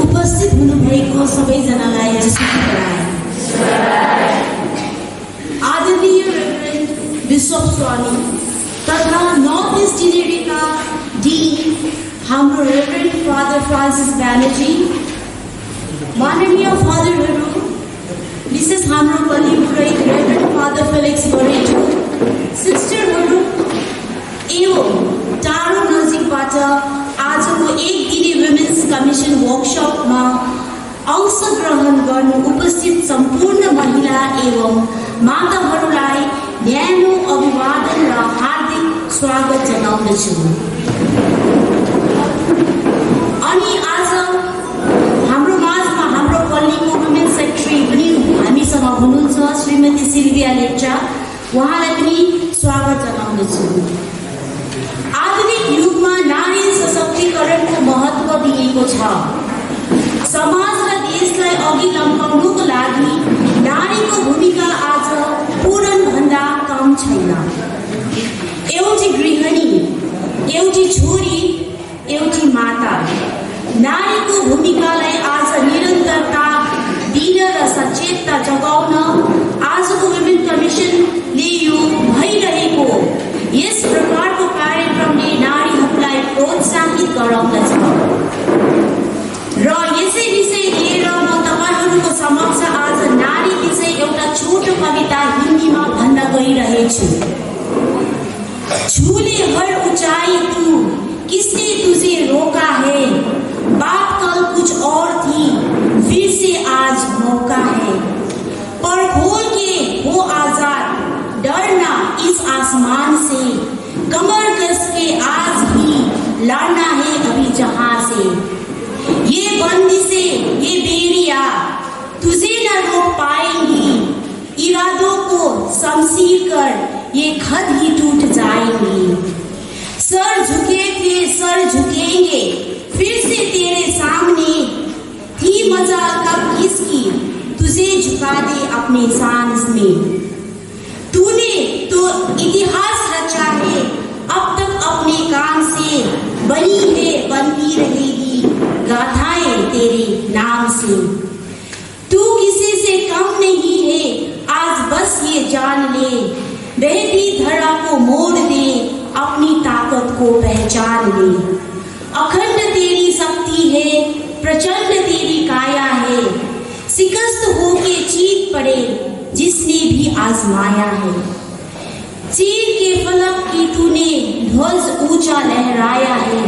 उपस्थित हुनुभएको सबैजनालाई जिसुको बधाई। आदरणीय रेभरेन्ड बिशप स्वामी तथा नर्थ इस्ट डिनेरीका डिन हाम्रो रेभरेन्ड फादर फ्रान्सिस ब्यानर्जी, माननीय फादरहरू, विशेष हाम्रो बलि पुरोहित रेभरेन्ड फादर फेलिक्स बरेटो, सिस्टरहरू एवं टाढो नजिकबाट आजको एक दिने वुमेन्स कमिसन वर्कसपमा अंशग्रहण गर्नु उपस्थित सम्पूर्ण महिला एवं माताहरूलाई न्यानो अभिवादन र हार्दिक स्वागत जनाउँदछु। अनि आज हाम्रो माझमा हाम्रो पल्लीको वुमेन्स सेक्रेटरी पनि हामीसँग हुनुहुन्छ श्रीमती सिल्भिया लेप्चा, उहाँलाई पनि स्वागत जनाउँदछु। आधुनिक युगमा नारी सशक्तिकरणको महत्त्व दिएको छ। समाज र देशलाई अघि लम्काउनुको लागि नारीको भूमिका आज पुरानभन्दा कम छैन। एउटी गृहिणी, एउटी छोरी, एउटी माता, नारीको भूमिकालाई आज निरन्तरता दिन र सचेतता जगाउन आजको वुमेन कमिसनले यो भइरहेको यस प्रकारको कार्यक्रमले नारीहरूलाई प्रोत्साहित गराउँदछ र यसै विषय लिएर म तपाईहरूको समक्ष आज नारी विषय एउटा छोटो कविता हिन्दीमा भन्न गइरहेछु। छूले हर ऊंचाई तू, किसने तुझे रोका है, बात कल कुछ और थी, फिर से आज मौका है, पर खोल के हो आजाद, डरना इस आसमान से, कमर कस के आज ही लड़ना है अभी जहां से, ये बंदिशें ये बेड़ियां तुझे न रोक पाएंगी, इरादों को शमशीर कर ये खत ही टूट जाएंगी, सर झुके थे सर झुकेंगे फिर से तेरे सामने, थी मजाल कब किसकी तुझे झुका दे अपने सांस में, तूने तो इतिहास रचा है अब तक अपने काम से, बनी है बनती रहेगी गाथाएं तेरे नाम से, तू किसी से कम नहीं है आज बस ये जान ले, बहती धरा को मोड़ दे अपनी ताकत को पहचान ले, अखंड तेरी शक्ति है प्रचंड तेरी काया है, शिकस्त होके चीत पड़े जिसने भी आजमाया है, चीर के फलक की तूने ध्वज ऊंचा लहराया है,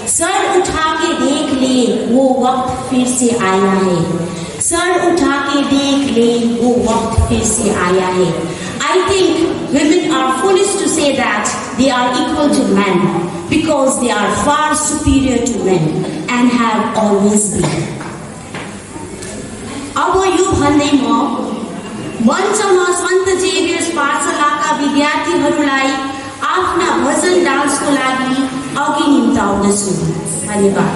सर उठा के देख ले वो वक्त फिर से आया है, सर उठा के देख ले वो वक्त फिर से आया है। I think women are foolish to say that they are equal to men because they are far superior to men and have always been. अब यो भन्दै म मञ्चमा सन्त जेभियर्स पाठशालाका विद्यार्थीहरूलाई आफ्ना भजन डान्सको लागि अघि निम्ताउँदछु। धन्यवाद।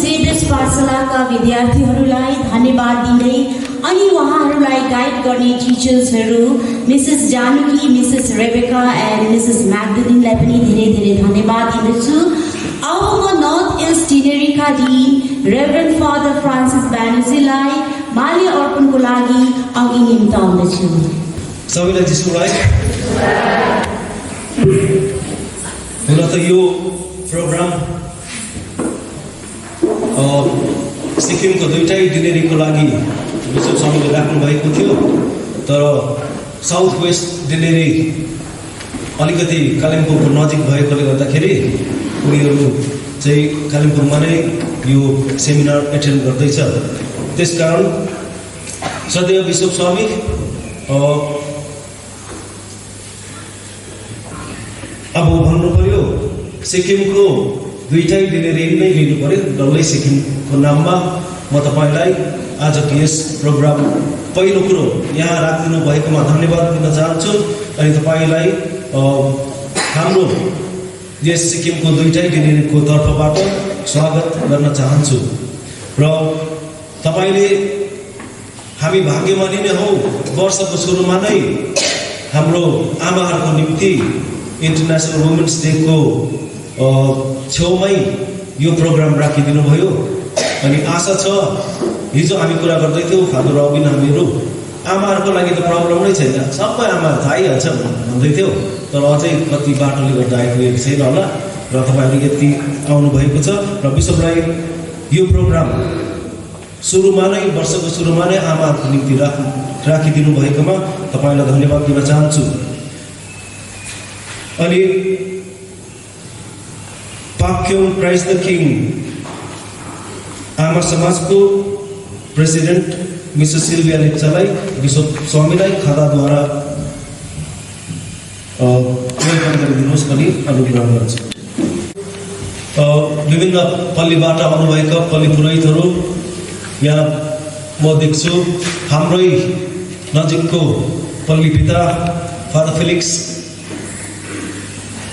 जेबियस पाठशालाका विद्यार्थीहरूलाई धन्यवाद दिँदै अनि उहाँहरूलाई गाइड गर्ने टिचर्सहरू Mrs Janaki, Mrs Rebecca and Mrs म्याग्डलिनलाई पनि धेरै धेरै धन्यवाद दिँदछु। अब म नर्थ इस्ट डिनेरीका डिन रेभरेन्ड फादर फ्रान्सिस ब्यानर्जीलाई माल्य अर्पणको लागि अघि निम्ताउँदछु। सबैलाई जिस्नुलाई हुन त यो प्रोग्राम सिक्किमको दुईटै डिनेरीको लागि बिशप स्वामीले राख्नु भएको थियो, तर साउथ वेस्ट डिनेरी अलिकति कालिम्पोङको नजिक भएकोले गर्दाखेरि उनीहरू चाहिँ कालिम्पोङमा नै यो सेमिनार एटेन्ड गर्दैछ। त्यसकारण सदैव बिशप स्वामी अब भन्नु पर्यो सिक्किमको दुईटै डिनेरी नै लिनु पर्यो, डल्लै सिक्किमको नाममा म तपाईँलाई आजको यस प्रोग्राम पहिलो कुरो यहाँ राखिदिनु भएकोमा धन्यवाद दिन चाहन्छु अनि तपाईँलाई हाम्रो यस सिक्किमको दुईटै डिनेरीको तर्फबाट स्वागत गर्न चाहन्छु। र तपाईँले हामी भाग्यमानी नै हौ, वर्षको सुरुमा नै हाम्रो आमाहरूको निम्ति इन्टरनेसनल वुमेन्स डेको छेउमै यो प्रोग्राम राखिदिनु भयो अनि आशा छ हिजो हामी कुरा गर्दै थियौँ फादर रबिन हामीहरू आमाहरूको लागि त प्रब्लम नै छैन, सबै आमा थाहैहाल्छ भन्दै थियो, तर अझै कति बाटोले गर्दा आइपुगेको छैन होला र तपाईँहरू यति आउनुभएको छ र बिशपलाई यो प्रोग्राम सुरुमा नै वर्षको सुरुमा नै आमाहरूको निम्ति राखिदिनु भएकोमा तपाईँलाई धन्यवाद दिन चाहन्छु। अनि पाक्योङ क्राइस्ट द किङ आमा समाजको प्रेसिडेन्ट मिसेस सिल्भिया लेप्चालाई बिशप स्वामीलाई खादाद्वारा वेलकम गरिदिनुहोस् पनि अनुग्रह गर्छु। विभिन्न पल्लीबाट आउनुभएका पल्ली पुरोहितहरू यहाँ म देख्छु, हाम्रै नजिकको पल्ली पिता father Felix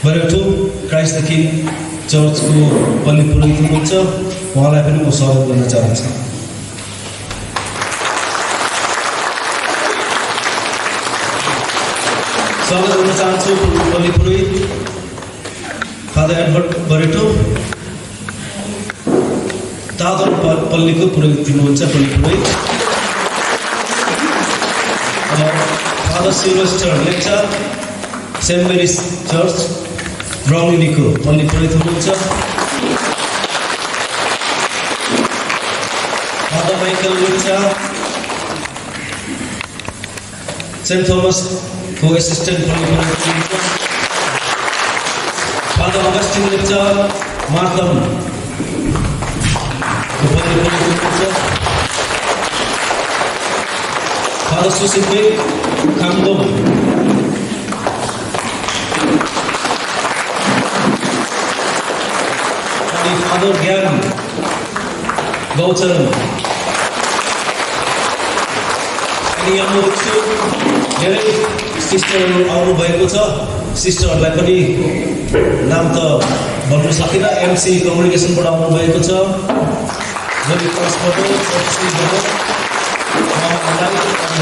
Barreto Christ the king चर्चको पल्ली पुरोहित हुनुहुन्छ, उहाँलाई पनि म स्वागत गर्न चाहन्छु। स्वागत गर्न चाहन्छु पल्ली पुरोहित फादर एडवर्ड बरेटो, तादर पल्लीको पुरोहित हुनुहुन्छ पल्ली पुरोहित। Father Silvester Lepcha Saint Mary's church ब्राउनिनीको पल्ली पुरोहित हुनुहुन्छ। फादर माइकल लेप्चा सेन्ट थोमसको एसिस्टेन्ट पल्ली पुरोहित हुनुहुन्छ। Father Augustin Lepcha Martam father Susit Khamdom अनि फादर ज्ञान गौचरण अनि यहाँ म देख्छु धेरै सिस्टरहरू आउनुभएको छ। सिस्टरहरूलाई पनि नाम त भन्नु सकिनँ, एमसी कम्युनिकेसनबाट आउनुभएको छ,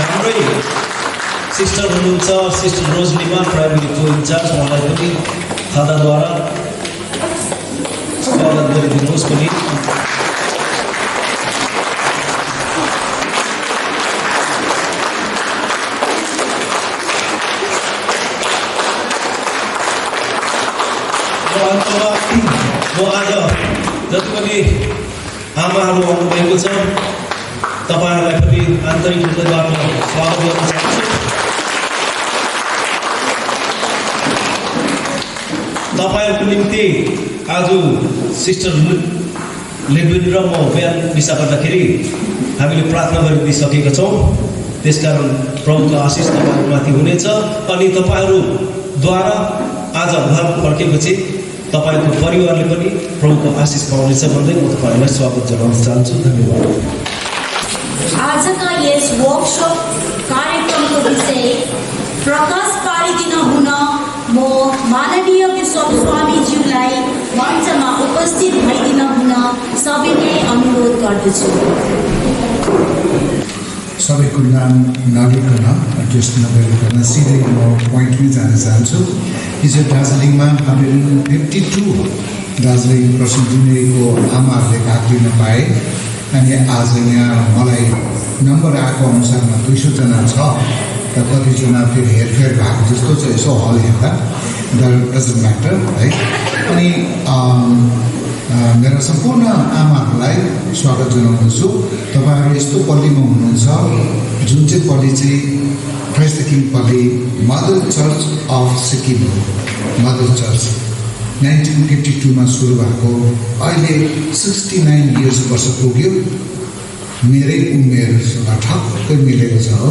हाम्रै सिस्टर हुनुहुन्छ सिस्टर रोजनीमा प्राइमेरीको इन्चार्ज, उहाँलाई पनि खादाद्वारा स्वागत गरिदिनुहोस् पनि। अन्तमा म आज जति पनि आमाहरू आउनुभएको छ तपाईँहरूलाई पनि आन्तरिक हृदयबाट स्वागत गर्न चाहन्छु। तपाईँहरूको निम्ति आज सिस्टर लेब्रिन र म बिहान दिशा गर्दाखेरि हामीले प्रार्थना गरिदिइसकेका छौँ, त्यसकारण प्रभुको आशिष तपाईँहरूमाथि हुनेछ अनि तपाईँहरूद्वारा आज घर फर्केपछि तपाईँको परिवारले पनि प्रभुको आशिष पाउनेछ भन्दै म तपाईँहरूलाई स्वागत जनाउन चाहन्छु। धन्यवाद। आजका यस वर्कसप कार्यक्रमको विषय प्रकाश पारिदिन हुन म माननीय बिशप स्वामीज्यूलाई मञ्चमा उपस्थित भइदिन हुन सविनय अनुरोध गर्दछु। सबैको नाम नलिकन एड्रेस नगरिकन सिधै म पोइन्टमै जान चाहन्छु। हिजो दार्जिलिङमा 152 दार्जिलिङ प्रसिद्धिको आमाहरूले भाग लिन पाए अनि आज यहाँ मलाई नम्बर आएको अनुसारमा 200 जना छ र कतिजना फेरि हेरफेर भएको जस्तो छ यसो हल हेर्दा डजन्ट म्याटर है। अनि मेरा सम्पूर्ण आमाहरूलाई स्वागत जनाउँदछु। तपाईँहरू यस्तो पल्लीमा हुनुहुन्छ जुन चाहिँ पल्ली चाहिँ क्राइस्ट द किङ पल्ली मदर चर्च अफ सिक्किम हो। मदर चर्च 1952 सुरु भएको अहिले 69 वर्ष पुग्यो। मेरै उमेरसँग ठक्कै मिलेको छ हो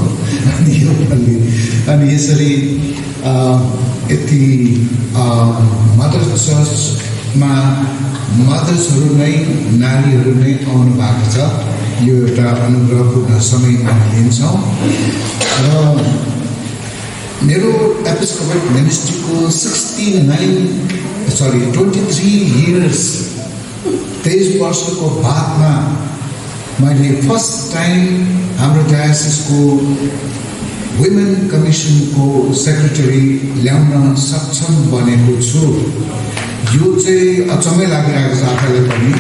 अनि यो पल्ली अनि यसरी यति मदर चर्चमा मदर्सहरू नै नारीहरू नै आउनु भएको छ। यो एउटा अनुग्रहपूर्ण समय मानिलिन्छौँ र मेरो एपिस्कोपल मिनिस्ट्रीको 23 इयर्स 23 वर्षको बादमा मैले फर्स्ट टाइम हाम्रो डायोसिसको वुमेन कमिसनको सेक्रेटरी ल्याउन सक्षम बनेको छु। यो चाहिँ अचम्मै लागिरहेको छ आफैलाई पनि।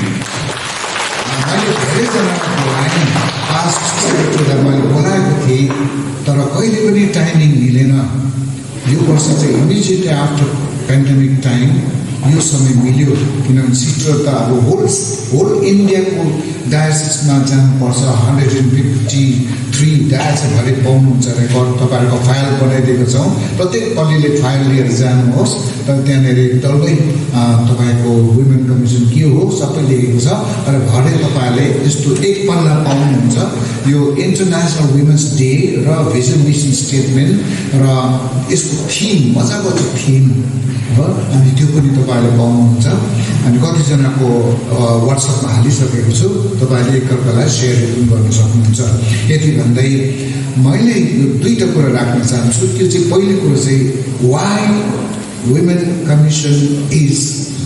मैले धेरैजना बोलाएँ, पास्ट सेक्रेटरीलाई मैले बोलाएको थिएँ तर कहिले पनि टाइमिङ मिलेन। यो वर्ष चाहिँ इमिजिएटली आफ्टर पेन्डेमिक टाइम यो समय मिल्यो किनभने सिस्टर त अब होल इन्डियाको डायोसिसमा जानुपर्छ। 153 डायोसिसभरि पाउनुहुन्छ रेकर्ड। तपाईँहरूको फाइल बनाइदिएको छौँ। प्रत्येक पल्लीले फाइल लिएर जानुहोस् र त्यहाँनिर डल्लै तपाईँको वुमेन कमिसन के हो सबै लेखेको छ र भरे तपाईँहरूले यस्तो एक पन्ना पाउनुहुन्छ। यो इन्टरनेसनल वुमेन्स डे र भिजन मिसन स्टेटमेन्ट र यसको थिम मजाको छ थिम हो अनि त्यो पनि तपाईँहरूले पाउनुहुन्छ। अनि कतिजनाको वाट्सएपमा हालिसकेको छु, तपाईँहरूले एकअर्कालाई सेयर गर्न सक्नुहुन्छ। यति भन्दै मैले यो दुईवटा कुरा राख्न चाहन्छु। त्यो चाहिँ पहिलो कुरो चाहिँ why women commission is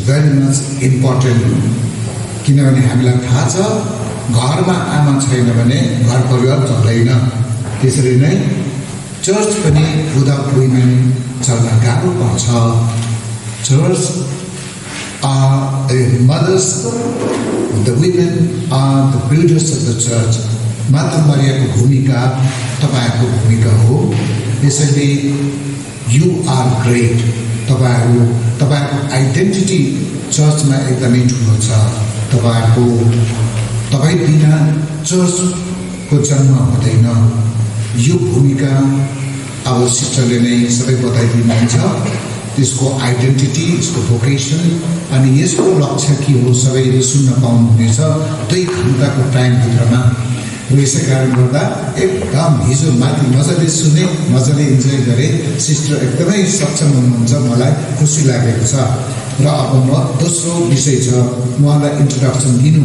very much important. किनभने हामीलाई थाहा छ घरमा आमा छैन भने घर परिवार चल्दैन। त्यसरी नै चर्च पनि विदाउट वुमेन चल्न गाह्रो पर्छ। Church are mothers, the women are the builders of the church. माता मरियाको भूमिका तपाईँहरूको भूमिका हो। यसैले यु आर ग्रेट। तपाईँहरूको आइडेन्टिटी चर्चमा एकदमै ठुलो छ। तपाईँ बिना चर्चको जन्म हुँदैन। यो भूमिका अब सिस्टरले नै सबै बताइदिनुहुन्छ। त्यसको आइडेन्टिटी, यसको भोकेसन अनि यसको लक्ष्य के हो सबैले सुन्न पाउनुहुनेछ 2 घन्टाको टाइमभित्रमा। र यसै कारण गर्दा एकदम हिजो माथि मजाले सुने, मजाले इन्जोय गरेँ। सिस्टर एकदमै सक्षम हुनुहुन्छ, मलाई खुसी लागेको छ। र अब म दोस्रो विषय छ उहाँलाई इन्ट्रोडक्सन दिनु।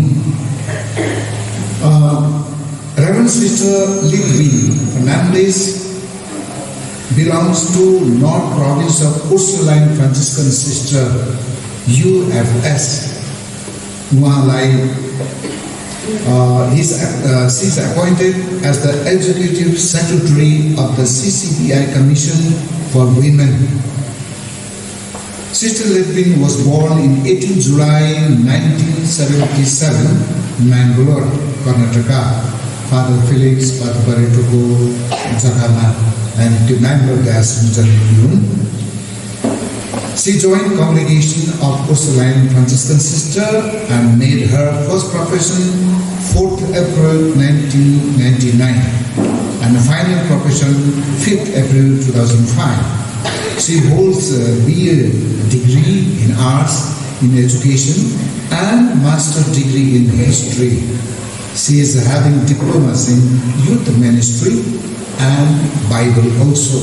Reverend sister Lidwin Fernandes belongs to North Province of Ursuline Franciscan Sister UFS. She is appointed as the Executive Secretary of the CCBI Commission for Women. Sister Litvin was born in 18 July 1977 in Mangalore, Karnataka. Father Felix, Father Barituko, Zakama, and to Mangalore Diocese in She joined congregation of Ursuline Franciscan Sister and made her first profession 4th April 1999 and the final profession 5th April 2005. She holds a BA degree in arts in education and master's degree in history. She is having diplomas in youth ministry and Bible also.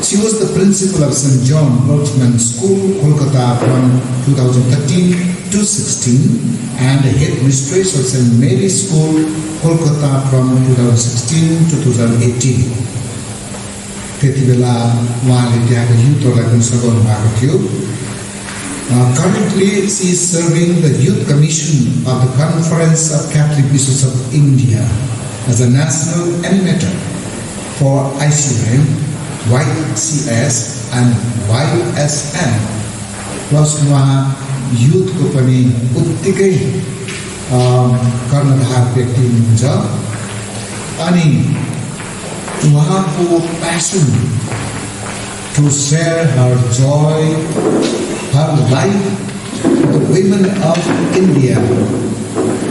She was the principal of St. John Bertman School, Kolkata from 2013 to 16 and head mistress of St. Mary's School, Kolkata from 2016 to 2018. त्यति बेला उहाँले त्यहाँको युथहरूलाई पनि सघाउनु भएको थियो। Currently, she is serving the Youth Commission of the Conference of Catholic Bishops of India as a national animator for ICM, YCS and YSM. Plus, youth को पनि उत्तिकै कर्णधार व्यक्ति हुनुहुन्छ अनि उहाँको passion to share her joy, her life with the women of India.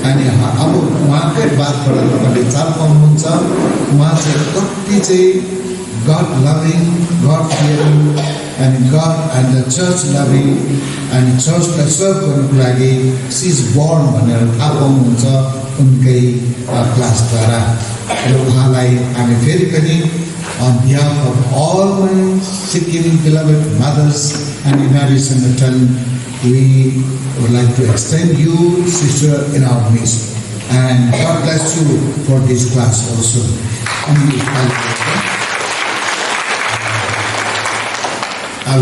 अनि अब उहाँकै बातबाट तपाईँले चाल पाउनुहुन्छ उहाँ चाहिँ कति चाहिँ God loving, God fearing, and God and the church loving, and churchलाई सर्भ गर्नुको लागि she is born भनेर थाहा पाउनुहुन्छ उनकै क्लासद्वारा र उहाँलाई हामी फेरि पनि on behalf of all my Sikkim beloved mothers and Inari Sangathan, we would like to extend you, sister, in our midst. And God bless you for this class also.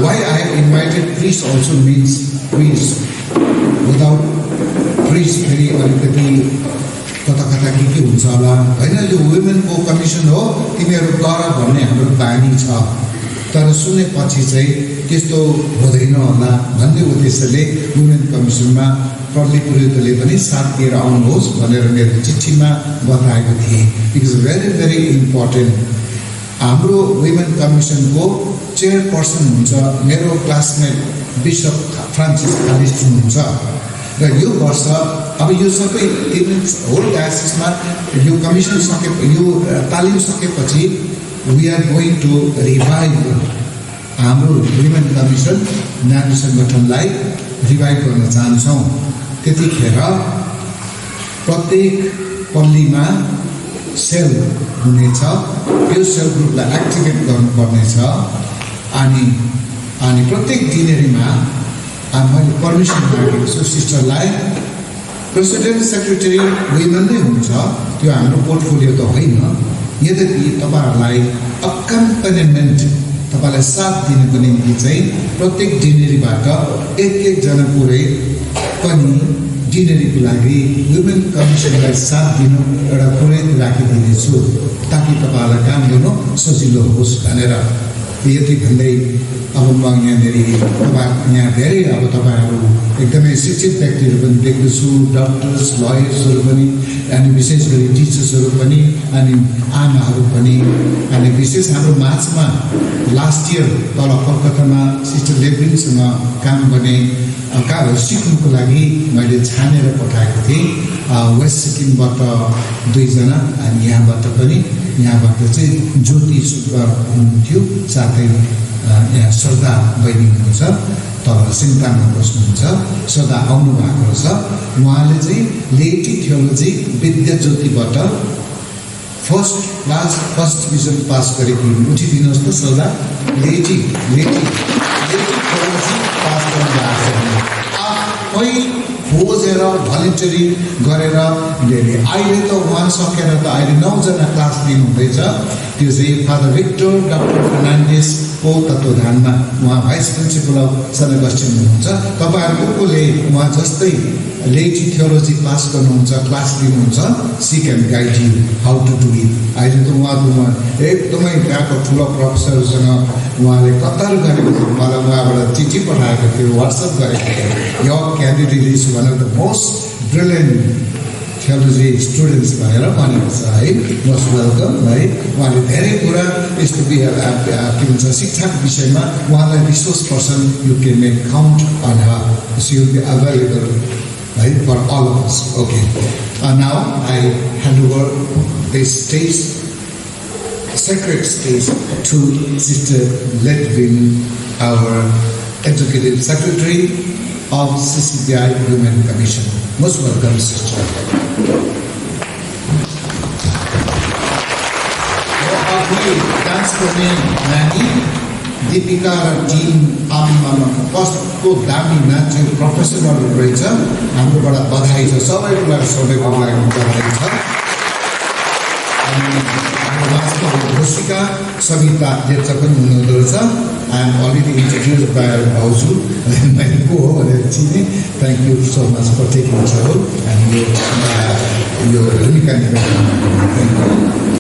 Why I have invited priest also means priest. Without priest, very अलिकति कता के हुन्छ होला हैन यो वुमेनको commission हो तिमीहरु गर भन्ने हाम्रो बानी छ तर सुनेपछि चाहिँ त्यस्तो हुँदैन होला भन्ने उद्देश्यले वुमेन कमिसनमा प्रहरी पुरोहितले पनि साथ दिएर आउनुहोस् भनेर मेरो चिठीमा बताएको थिए इट इज भेरी इम्पोर्टेन्ट हाम्रो वुमेन कमिसनको चेयरपर्सन हुन्छ मेरो क्लासमेट बिशप फ्रान्सिस खालिस हुनुहुन्छ र यो वर्ष अब यो सबै होल डायसिसमा यो कमिसन सके यो तालिम सकेपछि we are going to revive हाम्रो वुमेन कमिसन नारी संगठनलाई रिभाइभ गर्न चाहन्छौँ त्यतिखेर प्रत्येक पल्लीमा सेल हुनेछ त्यो सेल ग्रुपलाई एक्टिभेट गर्नुपर्नेछ अनि प्रत्येक डिनेरीमा मैले पर्मिसन मागेको छु सिस्टरलाई प्रेसिडेन्ट सेक्रेटरी वुमेन नै हुन्छ त्यो हाम्रो पोर्टफोलियो त होइन यद्यपि तपाईहरुलाई अकम्पनीमेन्ट तपाईलाई साथ दिनको निम्ति चाहिँ प्रत्येक डिनेरीबाट एक जना पुरै पनि डिनेरीको लागि वुमेन कमिसनलाई साथ दिनु एउटा पुरोहित राखिदिनेछु ताकि तपाईहरुलाई काम गर्नु सजिलो होस् भनेर यति भन्दै अब म यहाँनेरि यहाँ धेरै अब तपाईहरु एकदमै शिक्षित व्यक्तिहरु पनि देख्दैछु डाक्टर्स लयर्सहरु पनि अनि विशेष गरी टिचर्सहरु पनि अनि आमाहरु पनि अनि विशेष हाम्रो माझमा लास्ट इयर तल कलकत्तामा सिस्टर लेब्रिनसँग काम गर्ने सिक्नुको लागि मैले छानेर पठाएको थिएँ वेस्ट सिक्किमबाट 2 जना अनि यहाँबाट चाहिँ ज्योति सुब्बा हुनुहुन्थ्यो साथै यहाँ श्रद्धा बहिनी हुनुहुन्छ तल सिङताममा बस्नुहुन्छ श्रद्धा आउनु भएको रहेछ उहाँले चाहिँ लेटी थियोलोजी विद्या ज्योतिबाट फर्स्ट डिभिजन पास गरेको उठिदिनुहोस् त श्रद्धा लेटी थियोलोजी पास गर्नुभएको छ आफै खोजेर भलिन्टरी गरेर अहिले त उहाँ सकेर त अहिले 9 जना क्लास लिनुहुँदैछ त्यो चाहिँ फादर भिक्टर डाक्टर फर्नान्डिस को तत्त्वधानमा उहाँ vice principal of Saint Augustine हुनुहुन्छ तपाईहरुले उहाँ जस्तै लेटी थियोलोजी पास गर्नुहुन्छ क्लास लिनुहुन्छ she can guide you how to do it अहिले त उहाँ एकदमै त्यहाँको ठुलो प्रोफेसरसँग उहाँले कतार गरेको थियो मलाई उहाँबाट चिठी पठाएको थियो व्हाट्सएप गरेको थियो यो candidate is one of the most brilliant theology students भनेर भनेको छ है मोस्ट वेलकम है उहाँले धेरै कुरा यस्तो के भन्छ शिक्षाको विषयमा उहाँलाई resource person you can make count on her she will be available है for all of us okay now I hand over this stage sacred stage to Sister Ledwin, our Executive Secretary of CCBI Women Commission. Most welcome, Sister. Dance गर्ने नानी दीपिका र team आमामा कस्तो दामी नाच्ने professional रहेछ हाम्रोबाट बधाई छ सबैको लागि बधाई छ अनि घोषिका सविता लेप्चा पनि हुनुहुँदो रहेछ I am already introduced by our भाउजू मैले को हो भनेर चिने. Thank you so much for taking trouble and your भूमिका निभाउनु. Thank you.